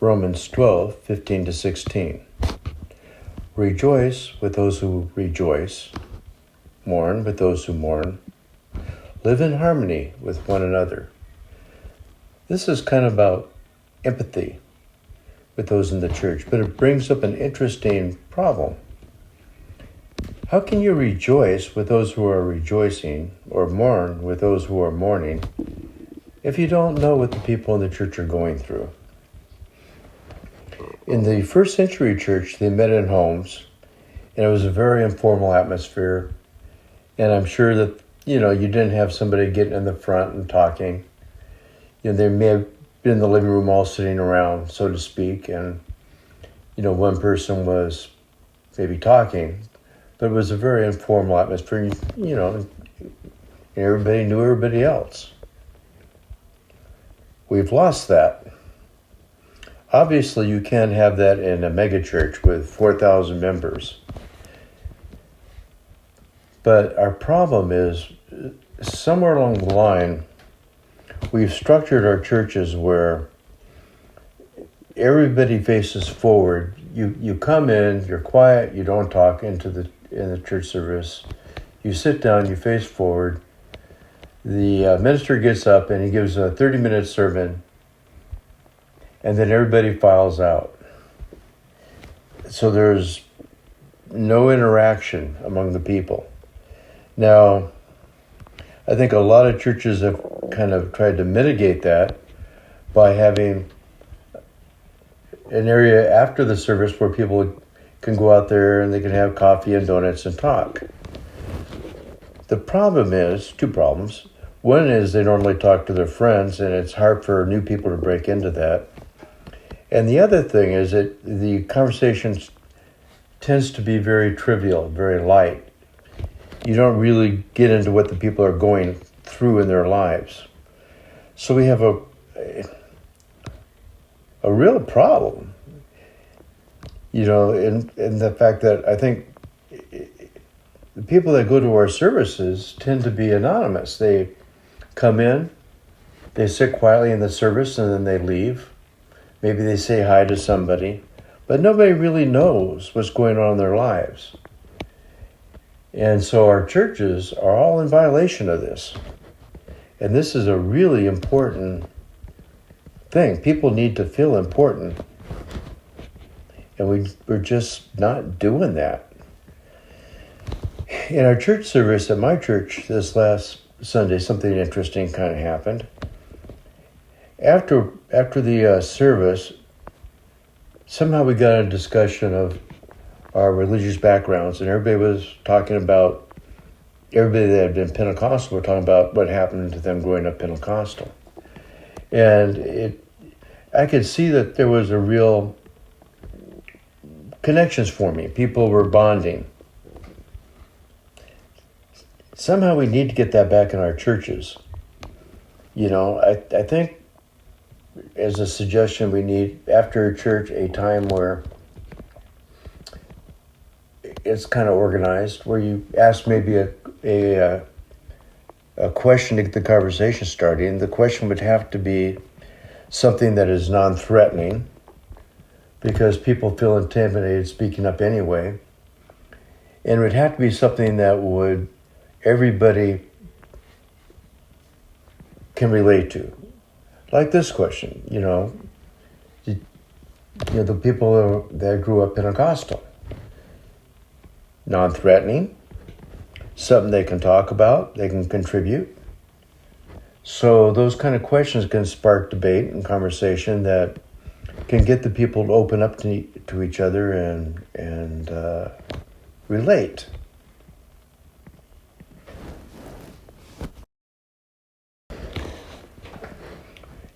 Romans 12:15-16. Rejoice with those who rejoice, mourn with those who mourn, live in harmony with one another. This is kind of about empathy with those in the church, but it brings up an interesting problem. How can you rejoice with those who are rejoicing or mourn with those who are mourning if you don't know what the people in the church are going through? In the first century church, they met in homes, and it was a very informal atmosphere. And I'm sure that, you didn't have somebody getting in the front and talking. They may have been in the living room all sitting around, so to speak, and, one person was maybe talking, but it was a very informal atmosphere, and everybody knew everybody else. We've lost that. Obviously, you can't have that in a megachurch with 4,000 members. But our problem is, somewhere along the line, we've structured our churches where everybody faces forward. You come in, you're quiet, you don't talk in the church service. You sit down, you face forward. The minister gets up and he gives a 30-minute sermon, and then everybody files out. So there's no interaction among the people. Now, I think a lot of churches have kind of tried to mitigate that by having an area after the service where people can go out there and they can have coffee and donuts and talk. The problem is, two problems. One is they normally talk to their friends, and it's hard for new people to break into that. And the other thing is that the conversation tends to be very trivial, very light. You don't really get into what the people are going through in their lives. So we have a real problem, in the fact that I think the people that go to our services tend to be anonymous. They come in, they sit quietly in the service, and then they leave. Maybe they say hi to somebody, but nobody really knows what's going on in their lives. And so our churches are all in violation of this. And this is a really important thing. People need to feel important. And we're just not doing that. In our church service at my church this last Sunday, something interesting kind of happened. After the service, somehow we got a discussion of our religious backgrounds, and everybody was talking about, everybody that had been Pentecostal were talking about what happened to them growing up Pentecostal. And I could see that there was a real connections forming. People were bonding. Somehow we need to get that back in our churches. I think as a suggestion, we need, after church, a time where it's kind of organized, where you ask maybe a question to get the conversation started. And the question would have to be something that is non-threatening, because people feel intimidated speaking up anyway. And it would have to be something that everybody can relate to. Like this question, the people that grew up Pentecostal. Non-threatening, something they can talk about, they can contribute. So those kind of questions can spark debate and conversation that can get the people to open up to each other and relate.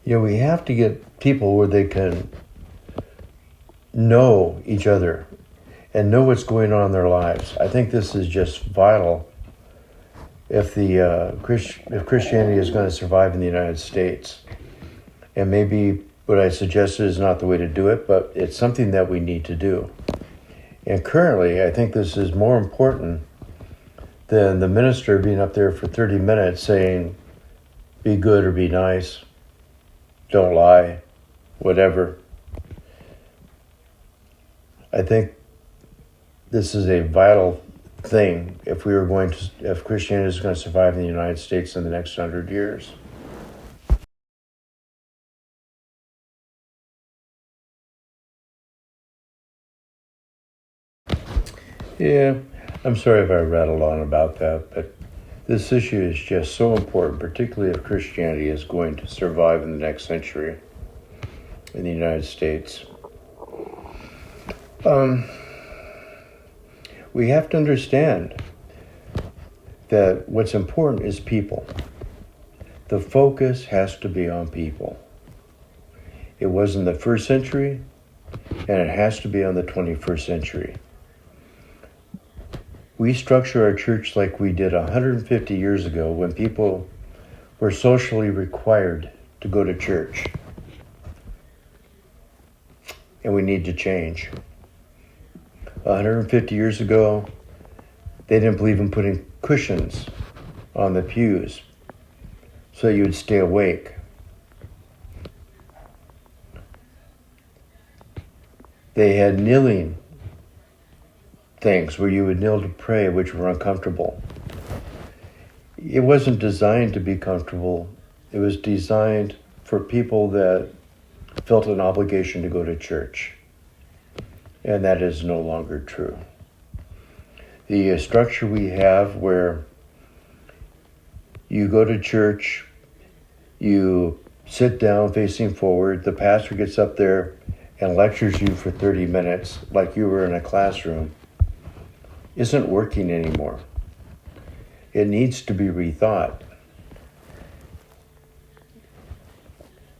We have to get people where they can know each other and know what's going on in their lives. I think this is just vital if Christianity is going to survive in the United States. And maybe what I suggested is not the way to do it, but it's something that we need to do. And currently, I think this is more important than the minister being up there for 30 minutes saying, be good or be nice, don't lie, whatever. I think this is a vital thing if Christianity is going to survive in the United States in the next 100 years. Yeah, I'm sorry if I rattled on about that, but this issue is just so important, particularly if Christianity is going to survive in the next century in the United States. We have to understand that what's important is people. The focus has to be on people. It was in the first century, and it has to be on the 21st century. We structure our church like we did 150 years ago when people were socially required to go to church. And we need to change. 150 years ago, they didn't believe in putting cushions on the pews so you would stay awake. They had kneeling things where you would kneel to pray, which were uncomfortable. It wasn't designed to be comfortable. It was designed for people that felt an obligation to go to church. And that is no longer true. The structure we have where you go to church, you sit down facing forward, the pastor gets up there and lectures you for 30 minutes like you were in a classroom, isn't working anymore. It needs to be rethought.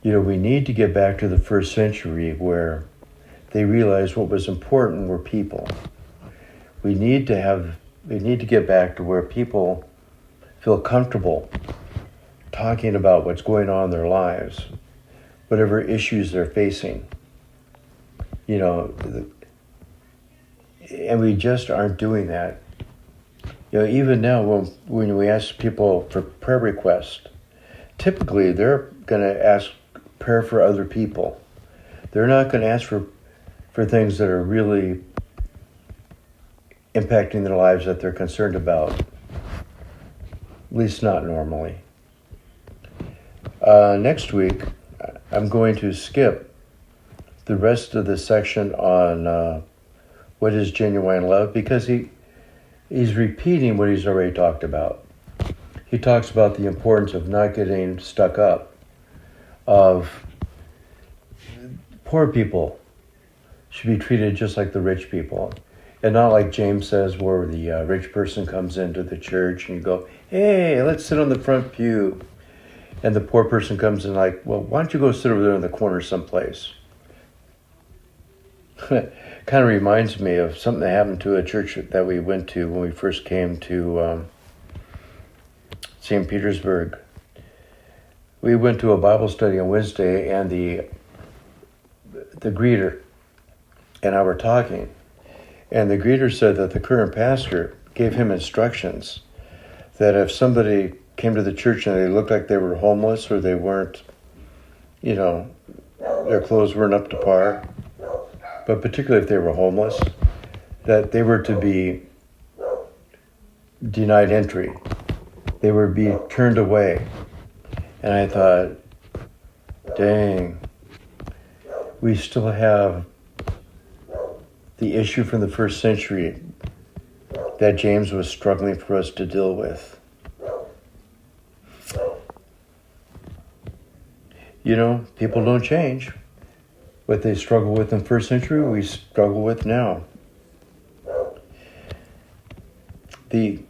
We need to get back to the first century where they realized what was important were people. We need to get back to where people feel comfortable talking about what's going on in their lives, whatever issues they're facing. And we just aren't doing that. Even now when we ask people for prayer requests, typically they're going to ask prayer for other people. They're not going to ask for things that are really impacting their lives that they're concerned about. At least not normally. Next week, I'm going to skip the rest of the section on what is genuine love, because he's repeating what he's already talked about. He talks about the importance of not getting stuck up, of poor people should be treated just like the rich people, and not like James says, where the rich person comes into the church and you go, hey, let's sit on the front pew, and the poor person comes in like, well, why don't you go sit over there in the corner someplace? Kind of reminds me of something that happened to a church that we went to when we first came to St. Petersburg. We went to a Bible study on Wednesday, and the greeter and I were talking, and the greeter said that the current pastor gave him instructions that if somebody came to the church and they looked like they were homeless, or they weren't, their clothes weren't up to par, but particularly if they were homeless, that they were to be denied entry. They were to be turned away. And I thought, dang, we still have the issue from the first century that James was struggling for us to deal with. People don't change. What they struggle with in the first century, we struggle with now. The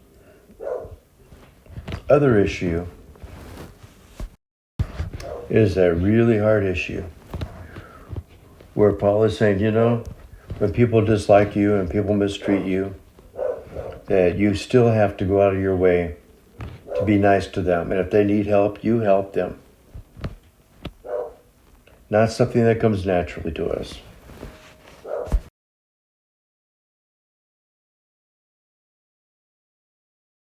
other issue is that really hard issue where Paul is saying, when people dislike you and people mistreat you, that you still have to go out of your way to be nice to them. And if they need help, you help them. Not something that comes naturally to us.